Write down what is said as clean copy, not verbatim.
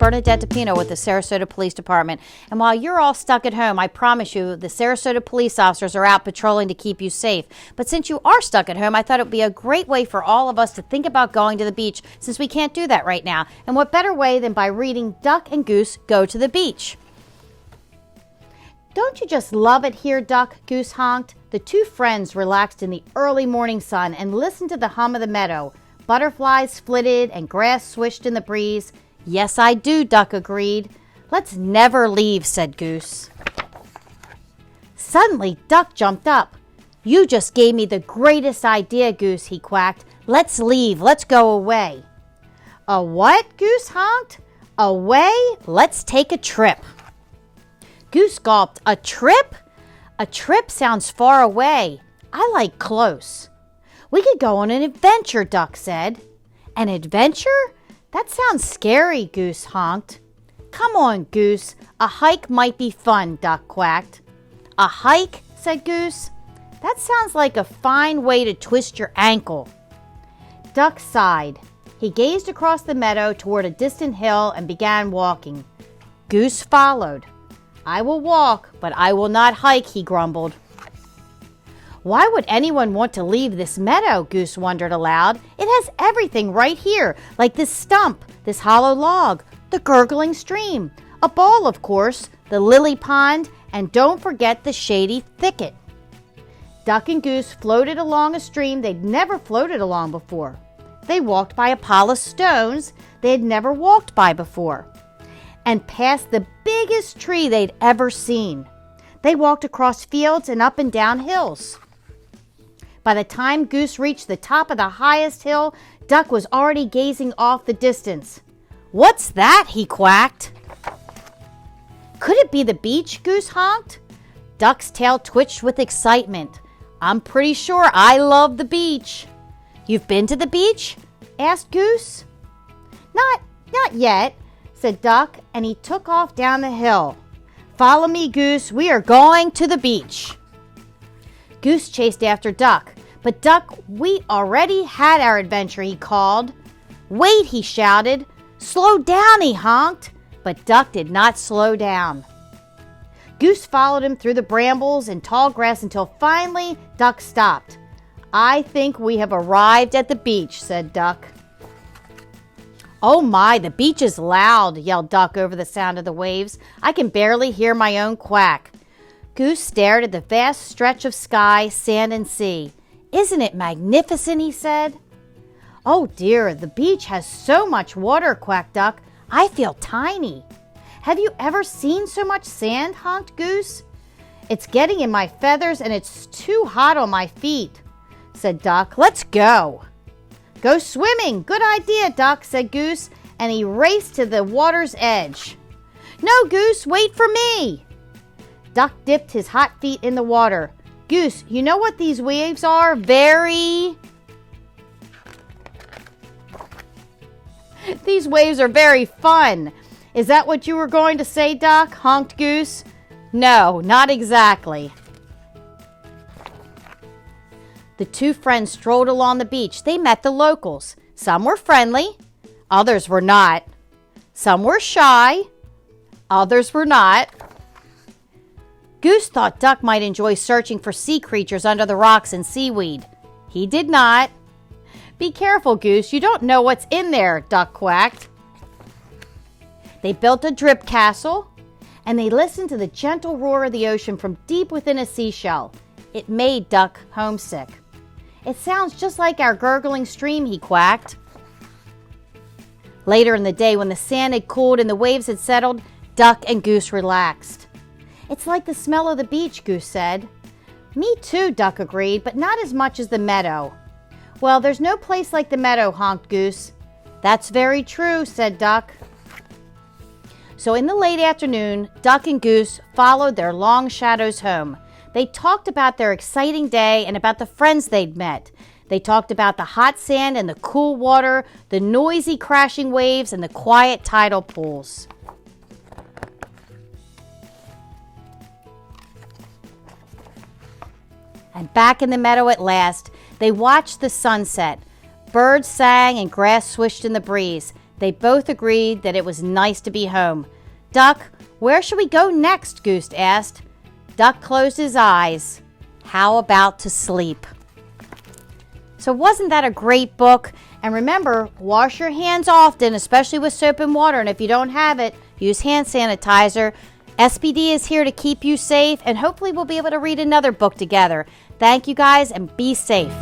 Bernadette DiPino with the Sarasota Police Department. And while you're all stuck at home, I promise you the Sarasota police officers are out patrolling to keep you safe. But since you are stuck at home, I thought it would be a great way for all of us to think about going to the beach, since we can't do that right now. And what better way than by reading Duck and Goose Go to the Beach? Don't you just love it here, Duck? Goose honked. The two friends relaxed in the early morning sun and listened to the hum of the meadow. Butterflies flitted and grass swished in the breeze. Yes, I do, Duck agreed. Let's never leave, said Goose. Suddenly, Duck jumped up. You just gave me the greatest idea, Goose, he quacked. Let's leave. Let's go away. A what? Goose honked. Away? Let's take a trip. Goose gulped. A trip? A trip sounds far away. I like close. We could go on an adventure, Duck said. An adventure? That sounds scary, Goose honked. Come on, Goose. A hike might be fun, Duck quacked. A hike? Said Goose. That sounds like a fine way to twist your ankle. Duck sighed. He gazed across the meadow toward a distant hill and began walking. Goose followed. I will walk, but I will not hike, he grumbled. Why would anyone want to leave this meadow? Goose wondered aloud. It has everything right here, like this stump, this hollow log, the gurgling stream, a ball, of course, the lily pond, and don't forget the shady thicket. Duck and Goose floated along a stream they'd never floated along before. They walked by a pile of stones they had never walked by before, and past the biggest tree they'd ever seen. They walked across fields and up and down hills. By the time Goose reached the top of the highest hill, Duck was already gazing off the distance. What's that? He quacked. Could it be the beach? Goose honked. Duck's tail twitched with excitement. I'm pretty sure I love the beach. You've been to the beach? Asked Goose. Not yet, said Duck, and he took off down the hill. Follow me, Goose. We are going to the beach. Goose chased after Duck. But Duck, we already had our adventure, he called. Wait, he shouted. Slow down, he honked. But Duck did not slow down. Goose followed him through the brambles and tall grass until finally Duck stopped. I think we have arrived at the beach, said Duck. Oh my, the beach is loud, yelled Duck over the sound of the waves. I can barely hear my own quack. Goose stared at the vast stretch of sky, sand, and sea. Isn't it magnificent, he said. Oh dear, the beach has so much water, quacked Duck. I feel tiny. Have you ever seen so much sand, honked Goose. It's getting in my feathers and it's too hot on my feet, said Duck. Let's go. Go swimming. Good idea, Duck, said Goose, and he raced to the water's edge. No, Goose, wait for me. Duck dipped his hot feet in the water. Goose, you know what these waves are? These waves are very fun. Is that what you were going to say, Duck? Honked Goose. No, not exactly. The two friends strolled along the beach. They met the locals. Some were friendly, others were not. Some were shy, others were not. Goose thought Duck might enjoy searching for sea creatures under the rocks and seaweed. He did not. Be careful, Goose. You don't know what's in there, Duck quacked. They built a drip castle, and they listened to the gentle roar of the ocean from deep within a seashell. It made Duck homesick. It sounds just like our gurgling stream, he quacked. Later in the day, when the sand had cooled and the waves had settled, Duck and Goose relaxed. It's like the smell of the beach, Goose said. Me too, Duck agreed, but not as much as the meadow. Well, there's no place like the meadow, honked Goose. That's very true, said Duck. So in the late afternoon, Duck and Goose followed their long shadows home. They talked about their exciting day and about the friends they'd met. They talked about the hot sand and the cool water, the noisy crashing waves, and the quiet tidal pools. And back in the meadow at last, they watched the sunset. Birds sang and grass swished in the breeze. They both agreed that it was nice to be home. Duck, where should we go next? Goose asked. Duck closed his eyes. How about to sleep? So wasn't that a great book? And remember, wash your hands often, especially with soap and water. And if you don't have it, use hand sanitizer. SPD is here to keep you safe, and hopefully we'll be able to read another book together. Thank you guys, and be safe.